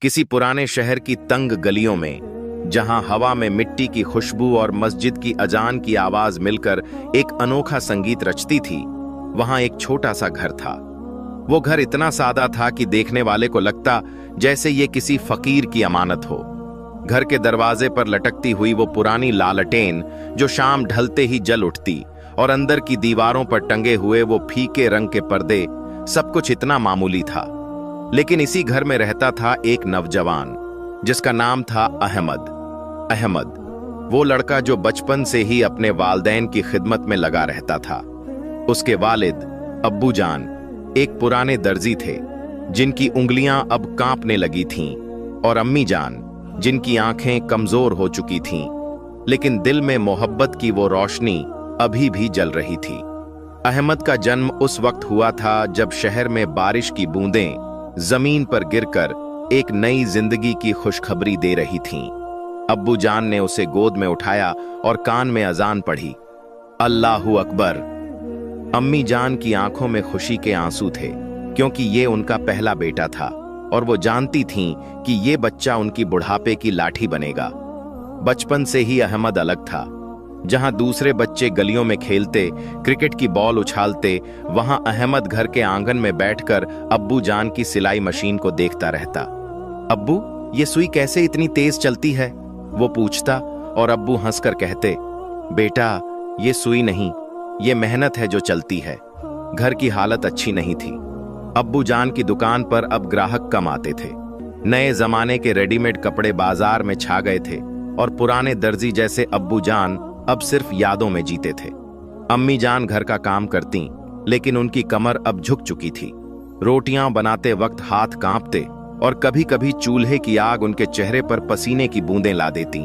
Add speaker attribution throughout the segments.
Speaker 1: किसी पुराने शहर की तंग गलियों में, जहां हवा में मिट्टी की खुशबू और मस्जिद की अजान की आवाज मिलकर एक अनोखा संगीत रचती थी, वहां एक छोटा सा घर था। वो घर इतना सादा था कि देखने वाले को लगता जैसे ये किसी फकीर की अमानत हो। घर के दरवाजे पर लटकती हुई वो पुरानी लालटेन जो शाम ढलते ही जल उठती, और अंदर की दीवारों पर टंगे हुए वो फीके रंग के पर्दे, सब कुछ इतना मामूली था। लेकिन इसी घर में रहता था एक नौजवान जिसका नाम था अहमद। वो लड़का जो बचपन से ही अपने वालिदैन की खिदमत में लगा रहता था। उसके वालिद अब्बू जान एक पुराने दर्जी थे जिनकी उंगलियां अब कांपने लगी थीं, और अम्मी जान जिनकी आंखें कमजोर हो चुकी थीं, लेकिन दिल में मोहब्बत की वो रोशनी अभी भी जल रही थी। अहमद का जन्म उस वक्त हुआ था जब शहर में बारिश की बूंदें जमीन पर गिरकर एक नई जिंदगी की खुशखबरी दे रही थीं। अब्बू जान ने उसे गोद में उठाया और कान में अजान पढ़ी, अल्लाहू अकबर। अम्मी जान की आंखों में खुशी के आंसू थे, क्योंकि ये उनका पहला बेटा था और वो जानती थीं कि ये बच्चा उनकी बुढ़ापे की लाठी बनेगा। बचपन से ही अहमद अलग था। जहां दूसरे बच्चे गलियों में खेलते, क्रिकेट की बॉल उछालते, वहां अहमद घर के आंगन में बैठकर अब्बू जान की सिलाई मशीन को देखता रहता। अब्बू, ये सुई कैसे इतनी तेज चलती है? वो पूछता, और अब्बू हंसकर कहते, बेटा, ये सुई नहीं, ये मेहनत है जो चलती है। घर की हालत अच्छी नहीं थी। अब्बू जान की दुकान पर अब ग्राहक कम आते थे। नए जमाने के रेडीमेड कपड़े बाजार में छा गए थे, और पुराने दर्जी जैसे अब्बू जान अब सिर्फ यादों में जीते थे। अम्मी जान घर का काम करती, लेकिन उनकी कमर अब झुक चुकी थी। रोटियां बनाते वक्त हाथ कांपते, और कभी कभी चूल्हे की आग उनके चेहरे पर पसीने की बूंदें ला देती।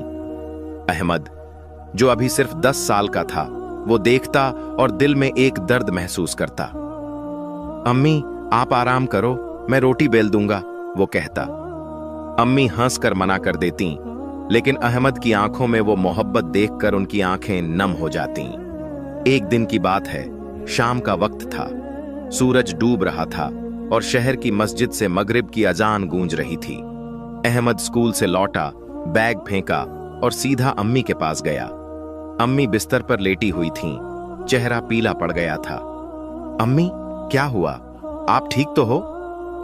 Speaker 1: अहमद, जो अभी सिर्फ 10 साल का था, वो देखता और दिल में एक दर्द महसूस करता। अम्मी, आप आराम करो, मैं रोटी बेल दूंगा, वो कहता। अम्मी हंसकर मना कर देती, लेकिन अहमद की आंखों में वो मोहब्बत देखकर उनकी आंखें नम हो जातीं। एक दिन की बात है, शाम का वक्त था। सूरज डूब रहा था और शहर की मस्जिद से मगरिब की अजान गूंज रही थी। अहमद स्कूल से लौटा, बैग फेंका और सीधा अम्मी के पास गया। अम्मी बिस्तर पर लेटी हुई थीं, चेहरा पीला पड़ गया था। अम्मी, क्या हुआ? आप ठीक तो हो?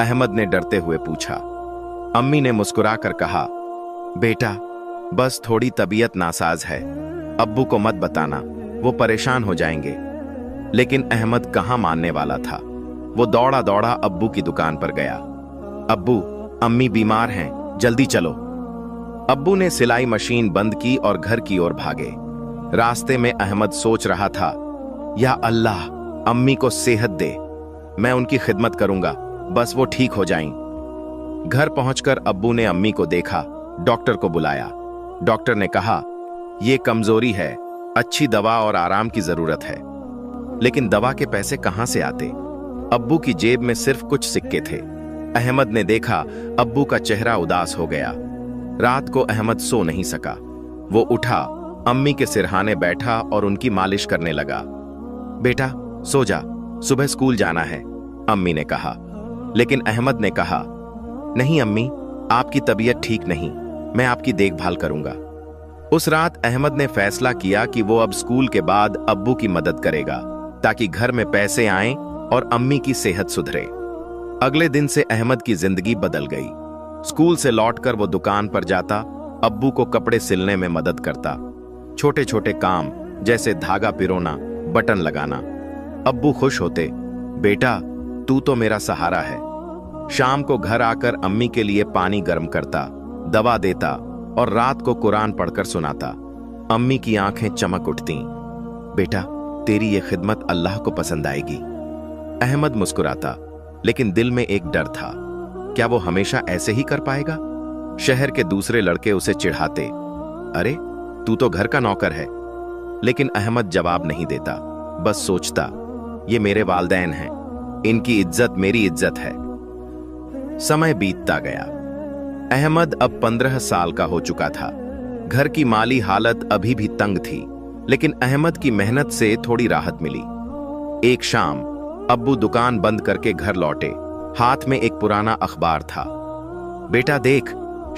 Speaker 1: अहमद ने डरते हुए पूछा। अम्मी ने मुस्कुराकर कहा, बेटा, बस थोड़ी तबीयत नासाज है, अब्बू को मत बताना, वो परेशान हो जाएंगे। लेकिन अहमद कहाँ मानने वाला था। वो दौड़ा दौड़ा अब्बू की दुकान पर गया। अब्बू, अम्मी बीमार हैं, जल्दी चलो। अब्बू ने सिलाई मशीन बंद की और घर की ओर भागे। रास्ते में अहमद सोच रहा था, या अल्लाह, अम्मी को सेहत दे, मैं उनकी खिदमत करूंगा, बस वो ठीक हो जाएं। घर पहुंचकर अब्बू ने अम्मी को देखा, डॉक्टर को बुलाया। डॉक्टर ने कहा, ये कमजोरी है, अच्छी दवा और आराम की जरूरत है। लेकिन दवा के पैसे कहां से आते? अब्बू की जेब में सिर्फ कुछ सिक्के थे। अहमद ने देखा अब्बू का चेहरा उदास हो गया। रात को अहमद सो नहीं सका। वो उठा, अम्मी के सिरहाने बैठा और उनकी मालिश करने लगा। बेटा, सो जा, सुबह स्कूल जाना है, अम्मी ने कहा। लेकिन अहमद ने कहा, नहीं अम्मी, आपकी तबीयत ठीक नहीं, मैं आपकी देखभाल करूंगा। उस रात अहमद ने फैसला किया कि वो अब स्कूल के बाद अब्बू की मदद करेगा, ताकि घर में पैसे आएं और अम्मी की सेहत सुधरे। अगले दिन से अहमद की जिंदगी बदल गई। स्कूल से लौटकर वो दुकान पर जाता, अब्बू को कपड़े सिलने में मदद करता। छोटे छोटे काम जैसे धागा पिरोना, बटन लगाना। अब्बू खुश होते, बेटा, तू तो मेरा सहारा है। शाम को घर आकर अम्मी के लिए पानी गर्म करता, दवा देता और रात को कुरान पढ़कर सुनाता। अम्मी की आंखें चमक उठतीं। बेटा, तेरी ये खिदमत अल्लाह को पसंद आएगी। अहमद मुस्कुराता, लेकिन दिल में एक डर था, क्या वो हमेशा ऐसे ही कर पाएगा? शहर के दूसरे लड़के उसे चिढ़ाते, अरे तू तो घर का नौकर है। लेकिन अहमद जवाब नहीं देता, बस सोचता, ये मेरे वालिदैन हैं, इनकी इज्जत मेरी इज्जत है। समय बीतता गया। अहमद अब 15 साल का हो चुका था। घर की माली हालत अभी भी तंग थी, लेकिन अहमद की मेहनत से थोड़ी राहत मिली। एक शाम अब्बू दुकान बंद करके घर लौटे। हाथ में एक पुराना अखबार था। बेटा देख,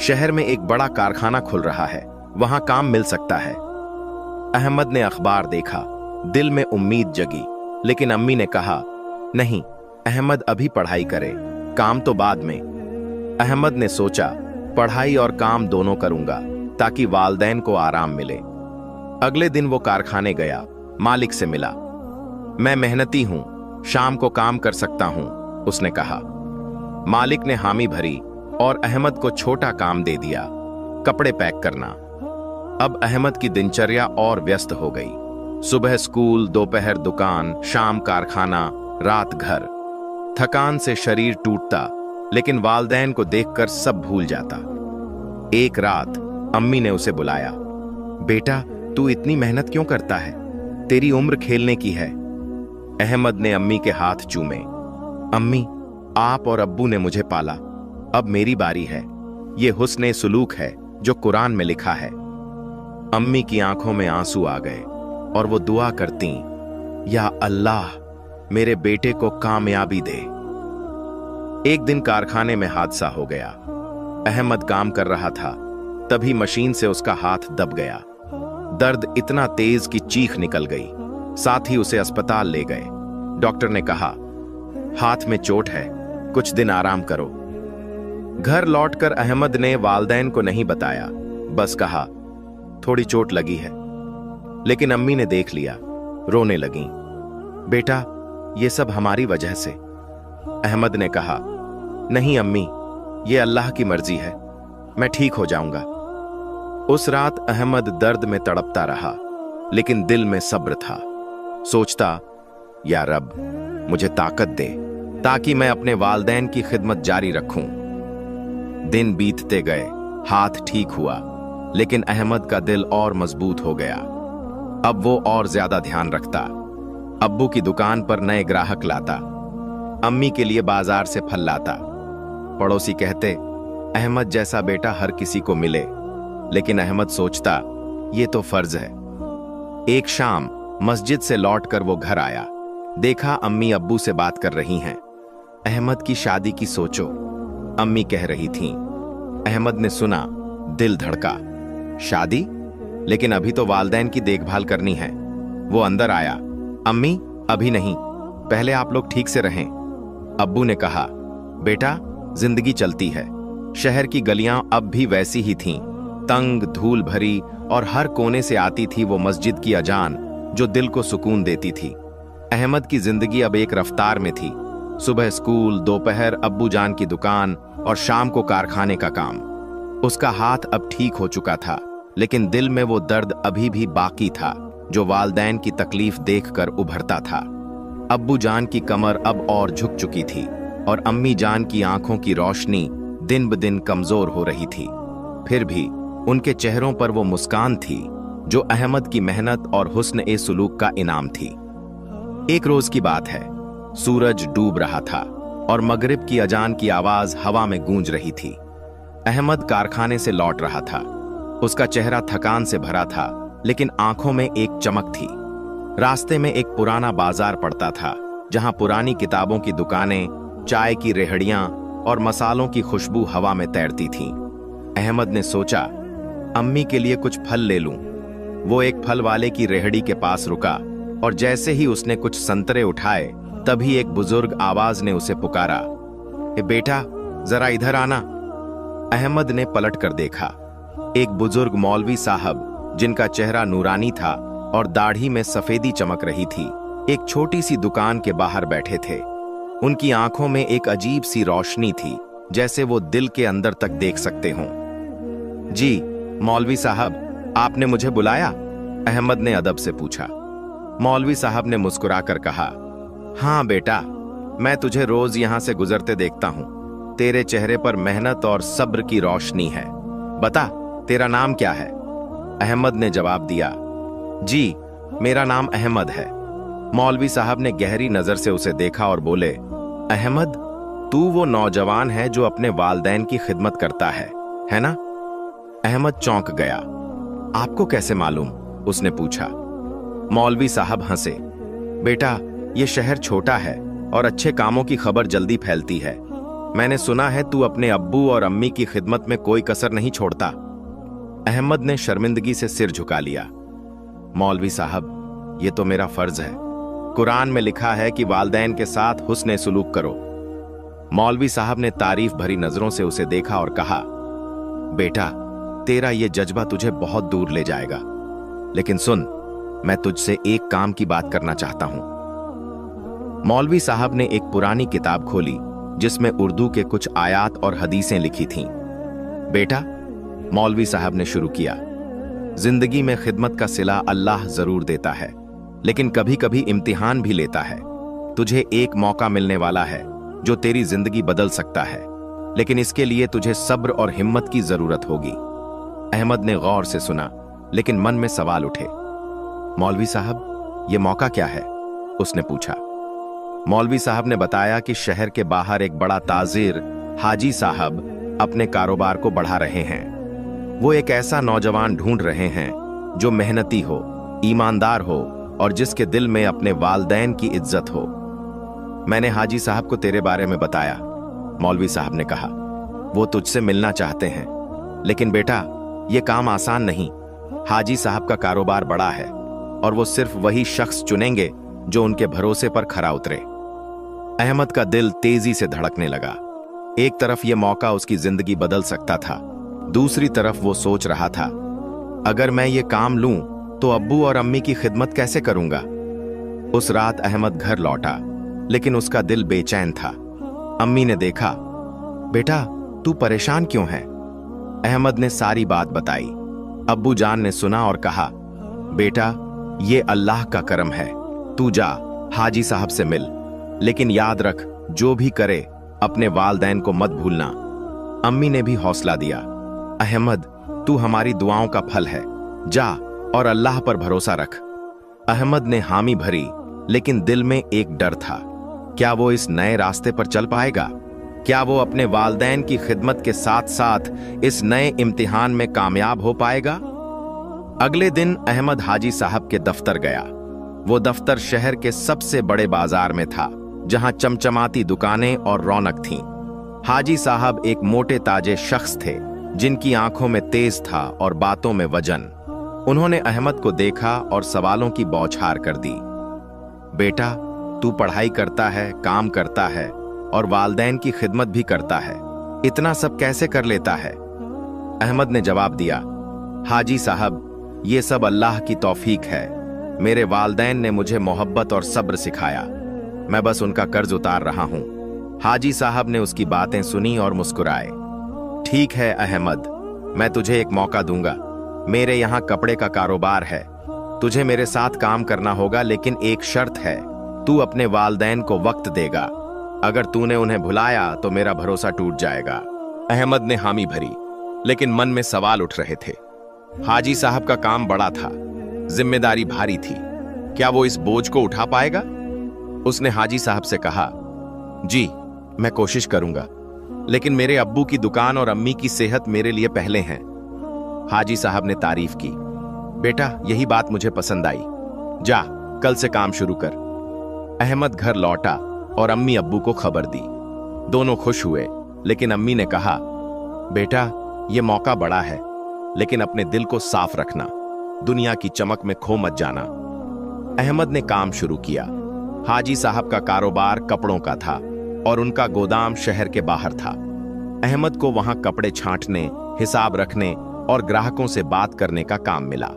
Speaker 1: शहर में एक बड़ा कारखाना खुल रहा है, वहां काम मिल सकता है। अहमद ने अखबार देखा, दिल में उम्मीद जगी, लेकिन अम्मी ने कहा, नहीं अहमद, अभी पढ़ाई करे, काम तो बाद में। अहमद ने सोचा, पढ़ाई और काम दोनों करूंगा ताकि वालदैन को आराम मिले। अगले दिन वो कारखाने गया, मालिक से मिला। मैं मेहनती हूं, शाम को काम कर सकता हूं, उसने कहा। मालिक ने हामी भरी और अहमद को छोटा काम दे दिया, कपड़े पैक करना। अब अहमद की दिनचर्या और व्यस्त हो गई। सुबह स्कूल, दोपहर दुकान, शाम कारखाना, रात घर। थकान से शरीर टूटता, लेकिन वालदैन को देखकर सब भूल जाता। एक रात अम्मी ने उसे बुलाया। बेटा, तू इतनी मेहनत क्यों करता है? तेरी उम्र खेलने की है। अहमद ने अम्मी के हाथ चूमे। अम्मी, आप और अब्बू ने मुझे पाला, अब मेरी बारी है। ये हुस्ने सुलूक है जो कुरान में लिखा है। अम्मी की आंखों में आंसू आ गए और वो दुआ करती, या अल्लाह मेरे बेटे को कामयाबी दे। एक दिन कारखाने में हादसा हो गया। अहमद काम कर रहा था, तभी मशीन से उसका हाथ दब गया। दर्द इतना तेज कि चीख निकल गई। साथ ही उसे अस्पताल ले गए। डॉक्टर ने कहा, हाथ में चोट है, कुछ दिन आराम करो। घर लौटकर अहमद ने वालदैन को नहीं बताया, बस कहा, थोड़ी चोट लगी है। लेकिन अम्मी ने देख लिया, रोने लगी। बेटा, ये सब हमारी वजह से। अहमद ने कहा, नहीं अम्मी, ये अल्लाह की मर्जी है, मैं ठीक हो जाऊंगा। उस रात अहमद दर्द में तड़पता रहा, लेकिन दिल में सब्र था। सोचता, या रब मुझे ताकत दे ताकि मैं अपने वालदैन की खिदमत जारी रखूं। दिन बीतते गए, हाथ ठीक हुआ, लेकिन अहमद का दिल और मजबूत हो गया। अब वो और ज्यादा ध्यान रखता। अब्बू की दुकान पर नए ग्राहक लाता, अम्मी के लिए बाजार से फल लाता। पड़ोसी कहते, अहमद जैसा बेटा हर किसी को मिले। लेकिन अहमद सोचता, ये तो फर्ज है। एक शाम मस्जिद से लौटकर वो घर आया। देखा अम्मी अब्बू से बात कर रही हैं। अहमद की शादी की सोचो, अम्मी कह रही थीं। अहमद ने सुना, दिल धड़का। शादी? लेकिन अभी तो वालदैन की देखभाल करनी है। वो अंदर आया। अम्मी, अभी नहीं, पहले आप लोग ठीक से रहें। अब्बू ने कहा, बेटा जिंदगी चलती है। शहर की गलियां अब भी वैसी ही थीं, तंग, धूल भरी, और हर कोने से आती थी वो मस्जिद की अजान जो दिल को सुकून देती थी। अहमद की जिंदगी अब एक रफ्तार में थी। सुबह स्कूल, दोपहर अब्बू जान की दुकान और शाम को कारखाने का काम। उसका हाथ अब ठीक हो चुका था, लेकिन दिल में वो दर्द अभी भी बाकी था जो वालदैन की तकलीफ देखकर उभरता था। अब्बू जान की कमर अब और झुक चुकी थी और अम्मी जान की आंखों की रोशनी दिन ब दिन कमजोर हो रही थी। फिर भी उनके चेहरों पर वो मुस्कान थी जो अहमद की मेहनत और हुस्न ए सुलूक का इनाम थी। एक रोज की बात है, सूरज डूब रहा था और मगरिब की अजान की आवाज हवा में गूंज रही थी। अहमद कारखाने से लौट रहा था। उसका चेहरा थकान से भरा था, लेकिन आंखों में एक चमक थी। रास्ते में एक पुराना बाजार पड़ता था, जहां पुरानी किताबों की दुकानें, चाय की रेहड़ियां और मसालों की खुशबू हवा में तैरती थीं। अहमद ने सोचा, अम्मी के लिए कुछ फल ले लूं। वो एक फल वाले की रेहड़ी के पास रुका और जैसे ही उसने कुछ संतरे उठाए, तभी एक बुजुर्ग आवाज ने उसे पुकारा, ए बेटा जरा इधर आना। अहमद ने पलट कर देखा। एक बुजुर्ग मौलवी साहब, जिनका चेहरा नूरानी था और दाढ़ी में सफेदी चमक रही थी, एक छोटी सी दुकान के बाहर बैठे थे। उनकी आंखों में एक अजीब सी रोशनी थी, जैसे वो दिल के अंदर तक देख सकते हों। जी मौलवी साहब, आपने मुझे बुलाया? अहमद ने अदब से पूछा। मौलवी साहब ने मुस्कुराकर कहा, हाँ बेटा, मैं तुझे रोज यहां से गुजरते देखता हूं। तेरे चेहरे पर मेहनत और सब्र की रोशनी है। बता, तेरा नाम क्या है? अहमद ने जवाब दिया, जी मेरा नाम अहमद है। मौलवी साहब ने गहरी नजर से उसे देखा और बोले, अहमद, तू वो नौजवान है जो अपने वालदैन की खिदमत करता है ना? अहमद चौंक गया। आपको कैसे मालूम? उसने पूछा। मौलवी साहब हंसे। बेटा, ये शहर छोटा है और अच्छे कामों की खबर जल्दी फैलती है। मैंने सुना है तू अपने अब्बू और अम्मी की खिदमत में कोई कसर नहीं छोड़ता। अहमद ने शर्मिंदगी से सिर झुका लिया। मौलवी साहब, ये तो मेरा फर्ज है। कुरान में लिखा है कि वालदैन के साथ हुस्न सुलूक करो। मौलवी साहब ने तारीफ भरी नजरों से उसे देखा और कहा, बेटा, तेरा ये जज्बा तुझे बहुत दूर ले जाएगा, लेकिन सुन, मैं तुझसे एक काम की बात करना चाहता हूं। मौलवी साहब ने एक पुरानी किताब खोली जिसमें उर्दू के कुछ आयात और हदीसें लिखी थीं। बेटा, मौलवी साहब ने शुरू किया, जिंदगी में खिदमत का सिला अल्लाह जरूर देता है, लेकिन कभी कभी इम्तिहान भी लेता है। तुझे एक मौका मिलने वाला है जो तेरी जिंदगी बदल सकता है, लेकिन इसके लिए तुझे सब्र और हिम्मत की जरूरत होगी। अहमद ने गौर से सुना, लेकिन मन में सवाल उठे। मौलवी साहब, ये मौका क्या है? उसने पूछा। मौलवी साहब ने बताया कि शहर के बाहर एक बड़ा ताजिर हाजी साहब अपने कारोबार को बढ़ा रहे हैं। वो एक ऐसा नौजवान ढूंढ रहे हैं जो मेहनती हो, ईमानदार हो और जिसके दिल में अपने वालदैन की इज्जत हो। मैंने हाजी साहब को तेरे बारे में बताया। मौलवी साहब ने कहा, वो तुझसे मिलना चाहते हैं, लेकिन बेटा, ये काम आसान नहीं। हाजी साहब का कारोबार बड़ा है और वो सिर्फ वही शख्स चुनेंगे जो उनके भरोसे पर खरा उतरे। अहमद का दिल तेजी से धड़कने लगा। एक तरफ यह मौका उसकी जिंदगी बदल सकता था, दूसरी तरफ वो सोच रहा था, अगर मैं ये काम लूं तो अब्बू और अम्मी की खिदमत कैसे करूंगा? उस रात अहमद घर लौटा, लेकिन उसका दिल बेचैन था। अम्मी ने देखा, बेटा, तू परेशान क्यों है? अहमद ने सारी बात बताई। अब्बू जान ने सुना और कहा, बेटा, ये अल्लाह का करम है। तू जा, हाजी साहब से मिल, लेकिन याद रख, जो भी करे अपने वालदैन को मत भूलना। अम्मी ने भी हौसला दिया, अहमद, तू हमारी दुआओं का फल है, जा और अल्लाह पर भरोसा रख। अहमद ने हामी भरी, लेकिन दिल में एक डर था। क्या वो इस नए रास्ते पर चल पाएगा? क्या वो अपने वालदैन की खिदमत के साथ साथ इस नए इम्तिहान में कामयाब हो पाएगा? अगले दिन अहमद हाजी साहब के दफ्तर गया। वो दफ्तर शहर के सबसे बड़े बाजार में था, जहां चमचमाती दुकानें और रौनक थीं। हाजी साहब एक मोटे ताजे शख्स थे, जिनकी आंखों में तेज था और बातों में वजन। उन्होंने अहमद को देखा और सवालों की बौछार कर दी। बेटा, तू पढ़ाई करता है, काम करता है और वालदैन की खिदमत भी करता है, इतना सब कैसे कर लेता है? अहमद ने जवाब दिया, हाजी साहब, ये सब अल्लाह की तौफीक है। मेरे वालदैन ने मुझे मोहब्बत और सब्र सिखाया, मैं बस उनका कर्ज उतार रहा हूं। हाजी साहब ने उसकी बातें सुनी और मुस्कुराए। ठीक है अहमद, मैं तुझे एक मौका दूंगा। मेरे यहाँ कपड़े का कारोबार है, तुझे मेरे साथ काम करना होगा, लेकिन एक शर्त है, तू अपने वालदैन को वक्त देगा। अगर तूने उन्हें भुलाया तो मेरा भरोसा टूट जाएगा। अहमद ने हामी भरी, लेकिन मन में सवाल उठ रहे थे। हाजी साहब का काम बड़ा था, जिम्मेदारी भारी थी। क्या वो इस बोझ को उठा पाएगा? उसने हाजी साहब से कहा, जी, मैं कोशिश करूंगा, लेकिन मेरे अब्बू की दुकान और अम्मी की सेहत मेरे लिए पहले हैं। हाजी साहब ने तारीफ की, बेटा, यही बात मुझे पसंद आई। जा, कल से काम शुरू कर। अहमद घर लौटा और अम्मी अब्बू को खबर दी। दोनों खुश हुए, लेकिन अम्मी ने कहा, बेटा, यह मौका बड़ा है, लेकिन अपने दिल को साफ रखना, दुनिया की चमक में खो मत जाना। अहमद ने काम शुरू किया। हाजी साहब का कारोबार कपड़ों का था और उनका गोदाम शहर के बाहर था। अहमद को वहां कपड़े छांटने, हिसाब रखने और ग्राहकों से बात करने का काम मिला।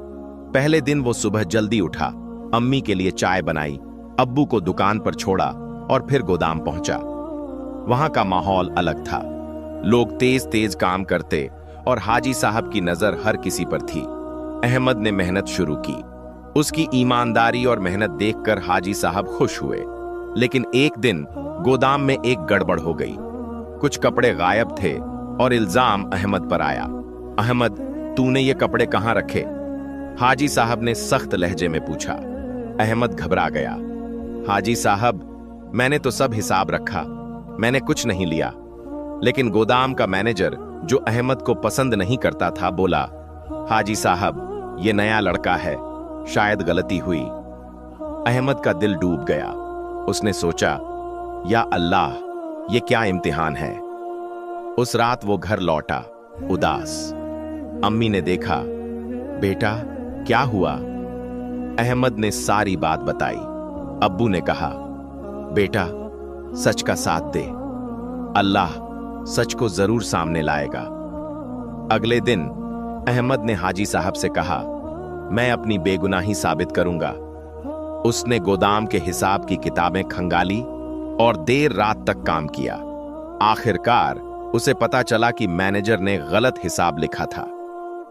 Speaker 1: पहले दिन वो सुबह जल्दी उठा, अम्मी के लिए चाय बनाई, अब्बू को दुकान पर छोड़ा और फिर गोदाम पहुंचा। वहां का माहौल अलग था, लोग तेज तेज काम करते और हाजी साहब की नजर हर किसी पर थी। अहमद ने मेहनत शुरू की। उसकी ईमानदारी और मेहनत देखकर हाजी साहब खुश हुए, लेकिन एक दिन गोदाम में एक गड़बड़ हो गई। कुछ कपड़े गायब थे और इल्जाम अहमद पर आया। अहमद, तूने ये कपड़े कहां रखे? हाजी साहब ने सख्त लहजे में पूछा। अहमद घबरा गया। हाजी साहब, मैंने तो सब हिसाब रखा, मैंने कुछ नहीं लिया। लेकिन गोदाम का मैनेजर, जो अहमद को पसंद नहीं करता था, बोला, हाजी साहब, ये नया लड़का है, शायद गलती हुई। अहमद का दिल डूब गया। उसने सोचा, या अल्लाह, ये क्या इम्तिहान है। उस रात वो घर लौटा, उदास। अम्मी ने देखा, बेटा क्या हुआ? अहमद ने सारी बात बताई। अब्बू ने कहा, बेटा सच का साथ दे, अल्लाह सच को जरूर सामने लाएगा। अगले दिन अहमद ने हाजी साहब से कहा, मैं अपनी बेगुनाही साबित करूंगा। उसने गोदाम के हिसाब की किताबें खंगाली और देर रात तक काम किया। आखिरकार उसे पता चला कि मैनेजर ने गलत हिसाब लिखा था।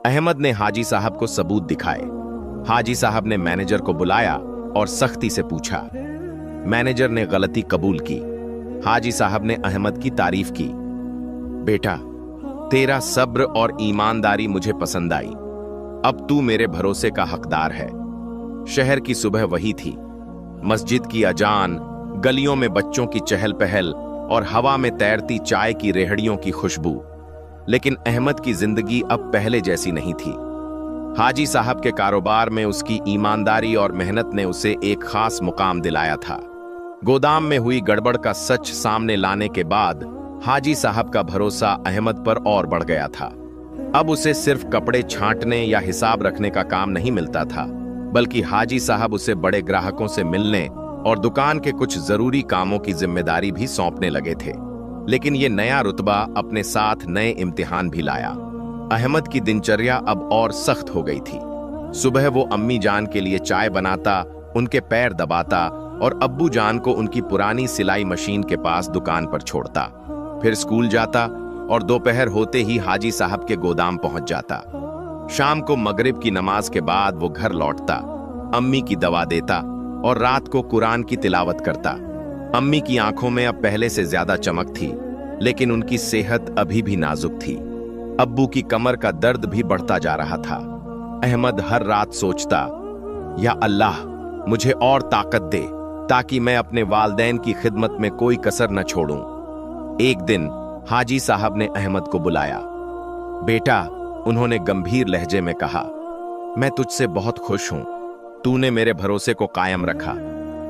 Speaker 1: अहमद ने हाजी साहब को सबूत दिखाए। हाजी साहब ने मैनेजर को बुलाया और सख्ती से पूछा। मैनेजर ने गलती कबूल की। हाजी साहब ने अहमद की तारीफ की। बेटा, तेरा सब्र और ईमानदारी मुझे पसंद आई। अब तू मेरे भरोसे का हकदार है। शहर की सुबह वही थी, मस्जिद की अजान, गलियों में बच्चों की चहल पहल और हवा में तैरती चाय की रेहड़ियों की खुशबू। लेकिन अहमद की जिंदगी अब पहले जैसी नहीं थी। हाजी साहब के कारोबार में उसकी ईमानदारी और मेहनत ने उसे एक खास मुकाम दिलाया था। गोदाम में हुई गड़बड़ का सच सामने लाने के बाद हाजी साहब का भरोसा अहमद पर और बढ़ गया था। अब उसे सिर्फ कपड़े छांटने या हिसाब रखने का काम नहीं मिलता था, बल्कि हाजी साहब उसे बड़े ग्राहकों से मिलने और दुकान के कुछ जरूरी कामों की जिम्मेदारी भी सौंपने लगे थे। लेकिन ये नया रुतबा अपने साथ नए इम्तिहान भी लाया। अहमद की दिनचर्या अब और सख्त हो गई थी। सुबह वो अम्मी जान के लिए चाय बनाता, उनके पैर दबाता और अब्बू जान को उनकी पुरानी सिलाई मशीन के पास दुकान पर छोड़ता। फिर स्कूल जाता और दोपहर होते ही हाजी साहब के गोदाम पहुंच जाता। शाम को मगरिब की नमाज के बाद वो घर लौटता, अम्मी की दवा देता और रात को कुरान की तिलावत करता। अम्मी की आंखों में अब पहले से ज्यादा चमक थी, लेकिन उनकी सेहत अभी भी नाजुक थी। अब्बू की कमर का दर्द भी बढ़ता जा रहा था। अहमद हर रात सोचता, या अल्लाह मुझे और ताकत दे ताकि मैं अपने वालदैन की खिदमत में कोई कसर न छोड़ूं। एक दिन हाजी साहब ने अहमद को बुलाया। बेटा, उन्होंने गंभीर लहजे में कहा, मैं तुझसे बहुत खुश हूं। तूने मेरे भरोसे को कायम रखा।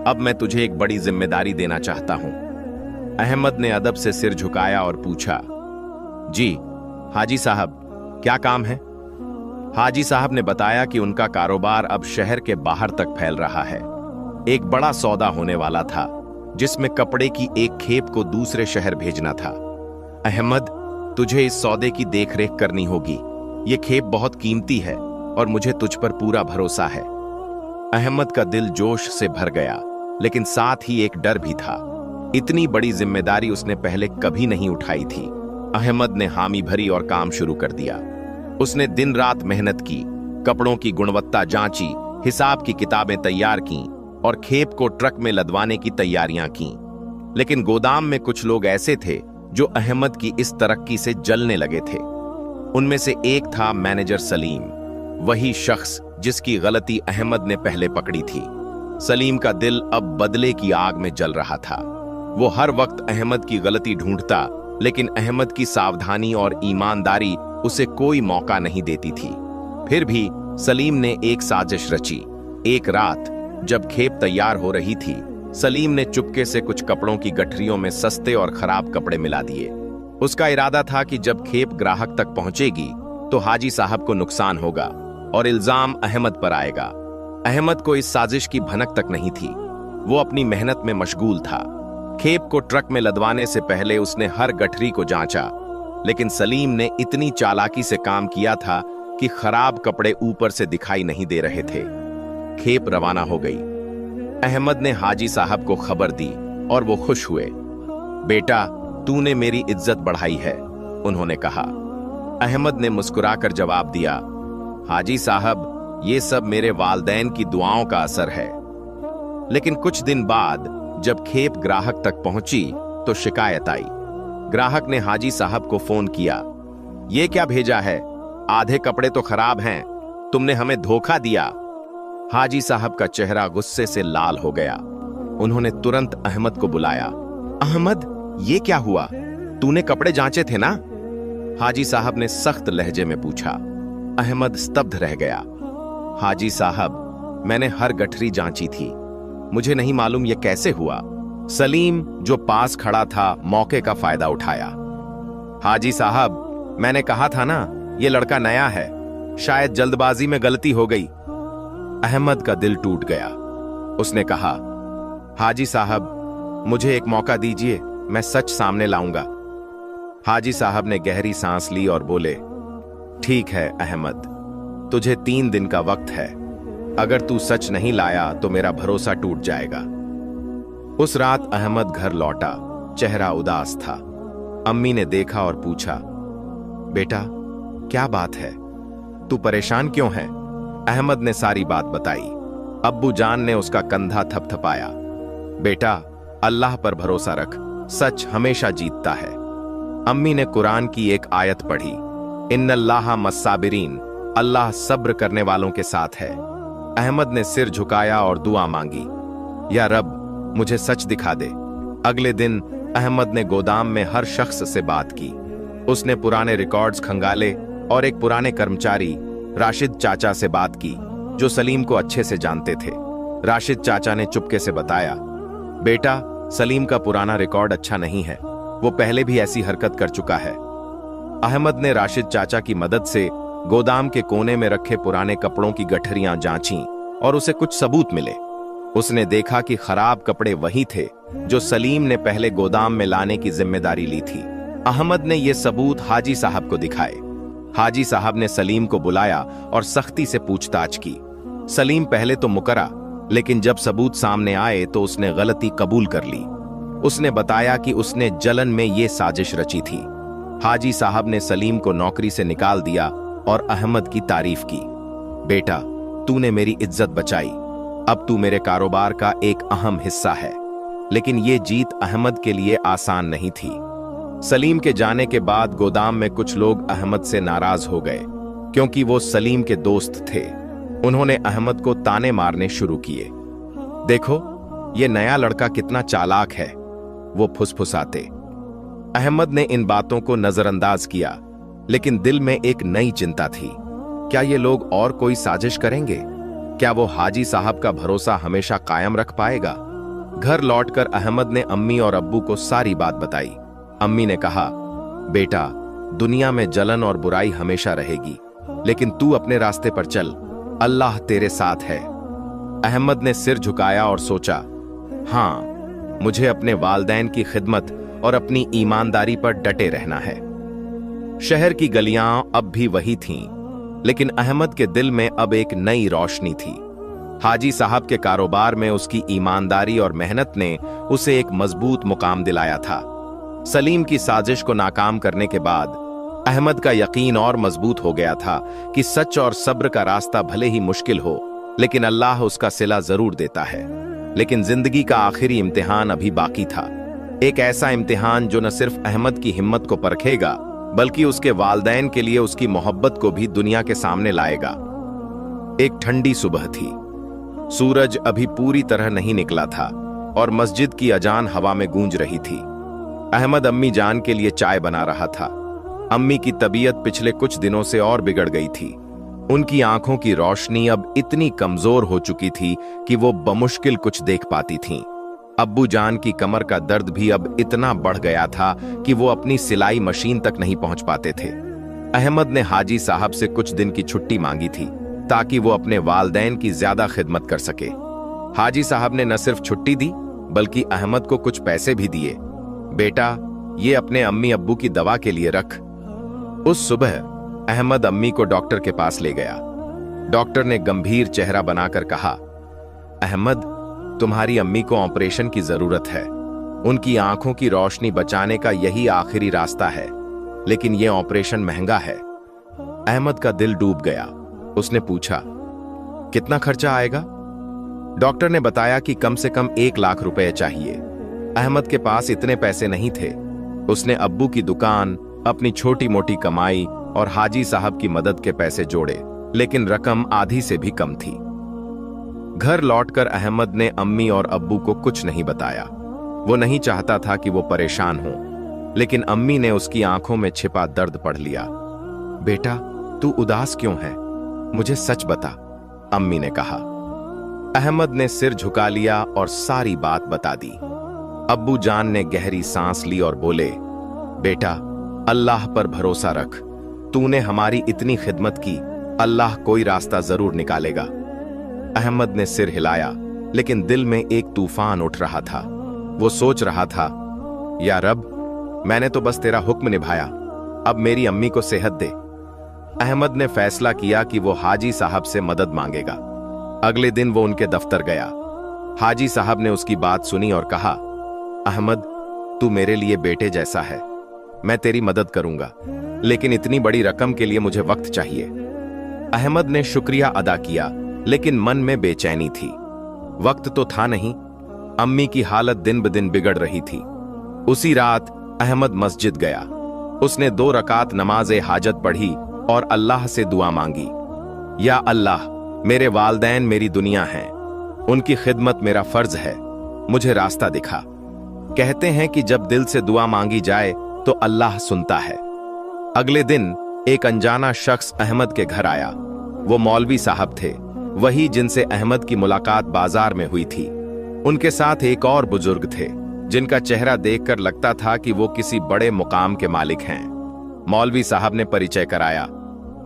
Speaker 1: अब मैं तुझे एक बड़ी जिम्मेदारी देना चाहता हूं। अहमद ने अदब से सिर झुकाया और पूछा, जी हाजी साहब, क्या काम है? हाजी साहब ने बताया कि उनका कारोबार अब शहर के बाहर तक फैल रहा है। एक बड़ा सौदा होने वाला था, जिसमें कपड़े की एक खेप को दूसरे शहर भेजना था। अहमद, तुझे इस सौदे की देखरेख करनी होगी। ये खेप बहुत कीमती है और मुझे तुझ पर पूरा भरोसा है। अहमद का दिल जोश से भर गया, लेकिन साथ ही एक डर भी था। इतनी बड़ी जिम्मेदारी उसने पहले कभी नहीं उठाई थी। अहमद ने हामी भरी और काम शुरू कर दिया। उसने दिन रात मेहनत की, कपड़ों की गुणवत्ता जांची, हिसाब की किताबें तैयार की और खेप को ट्रक में लदवाने की तैयारियां की। लेकिन गोदाम में कुछ लोग ऐसे थे जो अहमद की इस तरक्की से जलने लगे थे। उनमें से एक था मैनेजर सलीम, वही शख्स जिसकी गलती अहमद ने पहले पकड़ी थी। सलीम का दिल अब बदले की आग में जल रहा था। वो हर वक्त अहमद की गलती ढूंढता, लेकिन अहमद की सावधानी और ईमानदारी उसे कोई मौका नहीं देती थी। फिर भी सलीम ने एक साजिश रची। एक रात जब खेप तैयार हो रही थी, सलीम ने चुपके से कुछ कपड़ों की गठरियों में सस्ते और खराब कपड़े मिला दिए। उसका इरादा था कि जब खेप ग्राहक तक पहुंचेगी तो हाजी साहब को नुकसान होगा और इल्जाम अहमद पर आएगा। अहमद को इस साजिश की भनक तक नहीं थी। वो अपनी मेहनत में मशगूल था। खेप को ट्रक में लदवाने से पहले उसने हर गठरी को जांचा, लेकिन सलीम ने इतनी चालाकी से काम किया था कि खराब कपड़े ऊपर से दिखाई नहीं दे रहे थे। खेप रवाना हो गई। अहमद ने हाजी साहब को खबर दी और वो खुश हुए। बेटा, तूने मेरी इज्जत बढ़ाई है, उन्होंने कहा। अहमद ने मुस्कुराकर जवाब दिया, हाजी साहब, ये सब मेरे वालदैन की दुआओं का असर है। लेकिन कुछ दिन बाद जब खेप ग्राहक तक पहुंची तो शिकायत आई। ग्राहक ने हाजी साहब को फोन किया, ये क्या भेजा है? आधे कपड़े तो खराब हैं, तुमने हमें धोखा दिया। हाजी साहब का चेहरा गुस्से से लाल हो गया। उन्होंने तुरंत अहमद को बुलाया। अहमद, ये क्या हुआ? तूने कपड़े जांचे थे ना? हाजी साहब ने सख्त लहजे में पूछा। अहमद स्तब्ध रह गया। हाजी साहब, मैंने हर गठरी जांची थी, मुझे नहीं मालूम ये कैसे हुआ। सलीम, जो पास खड़ा था, मौके का फायदा उठाया। हाजी साहब, मैंने कहा था ना, ये लड़का नया है, शायद जल्दबाजी में गलती हो गई। अहमद का दिल टूट गया। उसने कहा, हाजी साहब, मुझे एक मौका दीजिए, मैं सच सामने लाऊंगा। हाजी साहब ने गहरी सांस ली और बोले, ठीक है अहमद, तुझे 3 दिन का वक्त है। अगर तू सच नहीं लाया तो मेरा भरोसा टूट जाएगा। उस रात अहमद घर लौटा, चेहरा उदास था। अम्मी ने देखा और पूछा, बेटा क्या बात है, तू परेशान क्यों है? अहमद ने सारी बात बताई। अब्बू जान ने उसका कंधा थपथपाया। बेटा, अल्लाह पर भरोसा रख, सच हमेशा जीतता है। अम्मी ने कुरान की एक आयत पढ़ी, इन्नल्लाह मस्साबिरीन, अल्लाह सब्र करने वालों के साथ है। अहमद ने सिर झुकाया और दुआ मांगी, या रब, मुझे सच दिखा दे। अगले दिन अहमद ने गोदाम में हर शख्स से बात की। उसने पुराने रिकॉर्ड्स खंगाले और एक पुराने कर्मचारी राशिद चाचा से बात की, जो सलीम को अच्छे से जानते थे। राशिद चाचा ने चुपके से बताया, बेटा, सलीम का पुराना रिकॉर्ड अच्छा नहीं है, वो पहले भी ऐसी हरकत कर चुका है। अहमद ने राशिद चाचा की मदद से गोदाम के कोने में रखे पुराने कपड़ों की गठरियां जांचीं और उसे कुछ सबूत मिले। उसने देखा कि खराब कपड़े वही थे जो सलीम ने पहले गोदाम में लाने की जिम्मेदारी ली थी। अहमद ने ये सबूत हाजी साहब को दिखाए। हाजी साहब ने सलीम को बुलाया और सख्ती से पूछताछ की। सलीम पहले तो मुकरा, लेकिन जब सबूत सामने आए तो उसने गलती कबूल कर ली। उसने बताया कि उसने जलन में ये साजिश रची थी। हाजी साहब ने सलीम को नौकरी से निकाल दिया और अहमद की तारीफ की। बेटा, तूने मेरी इज्जत बचाई, अब तू मेरे कारोबार का एक अहम हिस्सा है। लेकिन ये जीत अहमद के लिए आसान नहीं थी। सलीम के जाने के बाद गोदाम में कुछ लोग अहमद से नाराज हो गए, क्योंकि वो सलीम के दोस्त थे। उन्होंने अहमद को ताने मारने शुरू किए। देखो, ये नया लड़का कितना चालाक है, वो फुसफुसाते। अहमद ने इन बातों को नजरअंदाज किया, लेकिन दिल में एक नई चिंता थी। क्या ये लोग और कोई साजिश करेंगे? क्या वो हाजी साहब का भरोसा हमेशा कायम रख पाएगा? घर लौटकर अहमद ने अम्मी और अब्बू को सारी बात बताई। अम्मी ने कहा, बेटा, दुनिया में जलन और बुराई हमेशा रहेगी, लेकिन तू अपने रास्ते पर चल, अल्लाह तेरे साथ है। अहमद ने सिर झुकाया और सोचा, हाँ, मुझे अपने वालदैन की खिदमत और अपनी ईमानदारी पर डटे रहना है। शहर की गलियां अब भी वही थीं, लेकिन अहमद के दिल में अब एक नई रोशनी थी। हाजी साहब के कारोबार में उसकी ईमानदारी और मेहनत ने उसे एक मजबूत मुकाम दिलाया था। सलीम की साजिश को नाकाम करने के बाद अहमद का यकीन और मजबूत हो गया था कि सच और सब्र का रास्ता भले ही मुश्किल हो, लेकिन अल्लाह उसका सिला जरूर देता है। लेकिन जिंदगी का आखिरी इम्तिहान अभी बाकी था, एक ऐसा इम्तिहान जो न सिर्फ अहमद की हिम्मत को परखेगा, बल्कि उसके वालदैन के लिए उसकी मोहब्बत को भी दुनिया के सामने लाएगा। एक ठंडी सुबह थी। सूरज अभी पूरी तरह नहीं निकला था और मस्जिद की अजान हवा में गूंज रही थी। अहमद अम्मी जान के लिए चाय बना रहा था। अम्मी की तबीयत पिछले कुछ दिनों से और बिगड़ गई थी। उनकी आंखों की रोशनी अब इतनी कमजोर हो चुकी थी कि वो बमुश्किल कुछ देख पाती थीं। अब्बू जान की कमर का दर्द भी अब इतना बढ़ गया था कि वो अपनी सिलाई मशीन तक नहीं पहुंच पाते थे। अहमद ने हाजी साहब से कुछ दिन की छुट्टी मांगी थी ताकि वो अपने वालदैन की ज्यादा खिदमत कर सके। हाजी साहब ने न सिर्फ छुट्टी दी, बल्कि अहमद को कुछ पैसे भी दिए। बेटा, ये अपने अम्मी अब्बू की दवा के लिए रख। उस सुबह अहमद अम्मी को डॉक्टर के पास ले गया। डॉक्टर ने गंभीर चेहरा बनाकर कहा, अहमद, तुम्हारी अम्मी को ऑपरेशन की जरूरत है। उनकी आंखों की रोशनी बचाने का यही आखिरी रास्ता है, लेकिन यह ऑपरेशन महंगा है। अहमद का दिल डूब गया। उसने पूछा, कितना खर्चा आएगा? डॉक्टर ने बताया कि कम से कम 1 लाख रुपए चाहिए। अहमद के पास इतने पैसे नहीं थे। उसने अब्बू की दुकान, अपनी छोटी मोटी कमाई और हाजी साहब की मदद के पैसे जोड़े, लेकिन रकम आधी से भी कम थी। घर लौटकर अहमद ने अम्मी और अब्बू को कुछ नहीं बताया। वो नहीं चाहता था कि वो परेशान हो, लेकिन अम्मी ने उसकी आंखों में छिपा दर्द पढ़ लिया। बेटा, तू उदास क्यों है? मुझे सच बता, अम्मी ने कहा। अहमद ने सिर झुका लिया और सारी बात बता दी। अब्बू जान ने गहरी सांस ली और बोले, बेटा, अल्लाह पर भरोसा रख। तूने हमारी इतनी खिदमत की, अल्लाह कोई रास्ता जरूर निकालेगा। अहमद ने सिर हिलाया, लेकिन दिल में एक तूफान उठ रहा था। वो सोच रहा था, या रब, मैंने तो बस तेरा हुक्म निभाया, अब मेरी अम्मी को सेहत दे। अहमद ने फैसला किया कि वो हाजी साहब से मदद मांगेगा। अगले दिन वो उनके दफ्तर गया। हाजी साहब ने उसकी बात सुनी और कहा, अहमद, तू मेरे लिए बेटे जैसा है, मैं तेरी मदद करूंगा, लेकिन इतनी बड़ी रकम के लिए मुझे वक्त चाहिए। अहमद ने शुक्रिया अदा किया, लेकिन मन में बेचैनी थी। वक्त तो था नहीं। अम्मी की हालत दिन ब दिन बिगड़ रही थी। उसी रात अहमद मस्जिद गया। उसने 2 रकात नमाज हाजत पढ़ी और अल्लाह से दुआ मांगी, या अल्लाह, मेरे वालदैन मेरी दुनिया हैं, उनकी खिदमत मेरा फर्ज है, मुझे रास्ता दिखा। कहते हैं कि जब दिल से दुआ मांगी जाए तो अल्लाह सुनता है। अगले दिन एक अनजाना शख्स अहमद के घर आया। वो मौलवी साहब थे, वही जिनसे अहमद की मुलाकात बाजार में हुई थी। उनके साथ एक और बुजुर्ग थे, जिनका चेहरा देखकर लगता था कि वो किसी बड़े मुकाम के मालिक हैं। मौलवी साहब ने परिचय कराया,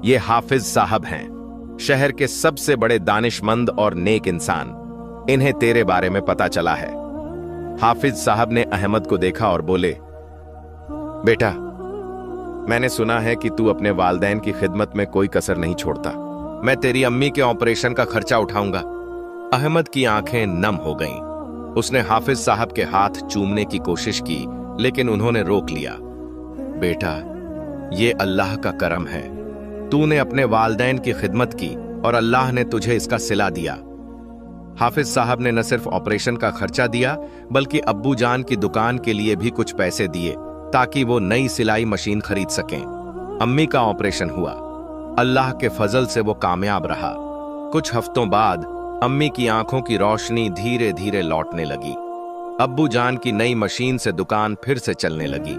Speaker 1: ये हाफिज साहब हैं, शहर के सबसे बड़े दानिशमंद और नेक इंसान। इन्हें तेरे बारे में पता चला है। हाफिज साहब ने अहमद को देखा और बोले, बेटा, मैंने सुना है कि तू अपने वालदैन की खिदमत में कोई कसर नहीं छोड़ता। मैं तेरी अम्मी के ऑपरेशन का खर्चा उठाऊंगा। अहमद की आंखें नम हो गईं। उसने हाफिज साहब के हाथ चूमने की कोशिश की, लेकिन उन्होंने रोक लिया। बेटा, ये अल्लाह का करम है। तूने अपने वालदैन की खिदमत की और अल्लाह ने तुझे इसका सिला दिया। हाफिज साहब ने न सिर्फ ऑपरेशन का खर्चा दिया, बल्कि अब्बू जान की दुकान के लिए भी कुछ पैसे दिए, ताकि वो नई सिलाई मशीन खरीद सकें। अम्मी का ऑपरेशन हुआ। अल्लाह के फजल से वो कामयाब रहा। कुछ हफ्तों बाद अम्मी की आंखों की रोशनी धीरे धीरे लौटने लगी। अब्बू जान की नई मशीन से दुकान फिर से चलने लगी।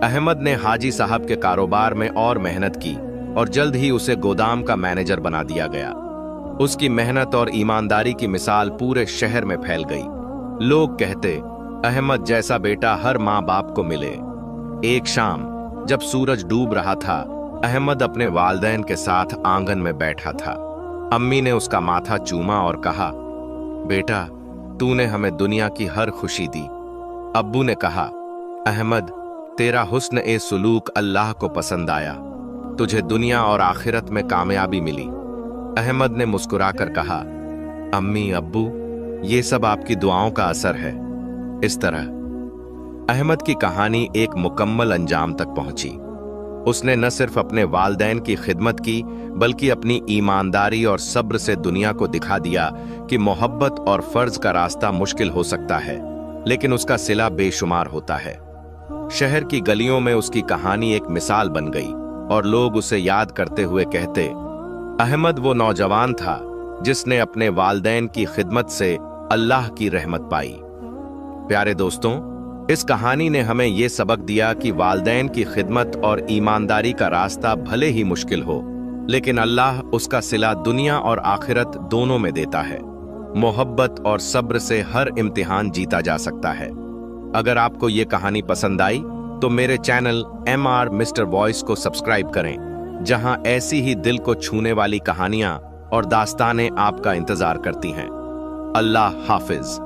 Speaker 1: अहमद ने हाजी साहब के कारोबार में और मेहनत की और जल्द ही उसे गोदाम का मैनेजर बना दिया गया। उसकी मेहनत और ईमानदारी की मिसाल पूरे शहर में फैल गई। लोग कहते, अहमद जैसा बेटा हर माँ बाप को मिले। एक शाम जब सूरज डूब रहा था, अहमद अपने वालदैन के साथ आंगन में बैठा था। अम्मी ने उसका माथा चूमा और कहा, बेटा, तूने हमें दुनिया की हर खुशी दी। अब्बू ने कहा, अहमद, तेरा हुस्न ए सुलूक अल्लाह को पसंद आया, तुझे दुनिया और आखिरत में कामयाबी मिली। अहमद ने मुस्कुराकर कहा, अम्मी, अब्बू, ये सब आपकी दुआओं का असर है। इस तरह अहमद की कहानी एक मुकम्मल अंजाम तक पहुंची। उसने न सिर्फ अपने वालदैन की खिदमत की, बल्कि अपनी ईमानदारी और सब्र से दुनिया को दिखा दिया कि मोहब्बत और फर्ज का रास्ता मुश्किल हो सकता है, लेकिन उसका सिला बेशुमार होता है। शहर की गलियों में उसकी कहानी एक मिसाल बन गई और लोग उसे याद करते हुए कहते, अहमद वो नौजवान था जिसने अपने वालदैन की खिदमत से अल्लाह की रहमत पाई। प्यारे दोस्तों, इस कहानी ने हमें ये सबक दिया कि वालदैन की खिदमत और ईमानदारी का रास्ता भले ही मुश्किल हो, लेकिन अल्लाह उसका सिला दुनिया और आखिरत दोनों में देता है। मोहब्बत और सब्र से हर इम्तिहान जीता जा सकता है। अगर आपको ये कहानी पसंद आई तो मेरे चैनल MR मिस्टर वॉइस को सब्सक्राइब करें, जहां ऐसी ही दिल को छूने वाली कहानियां और दास्तानें आपका इंतजार करती हैं। अल्लाह हाफिज।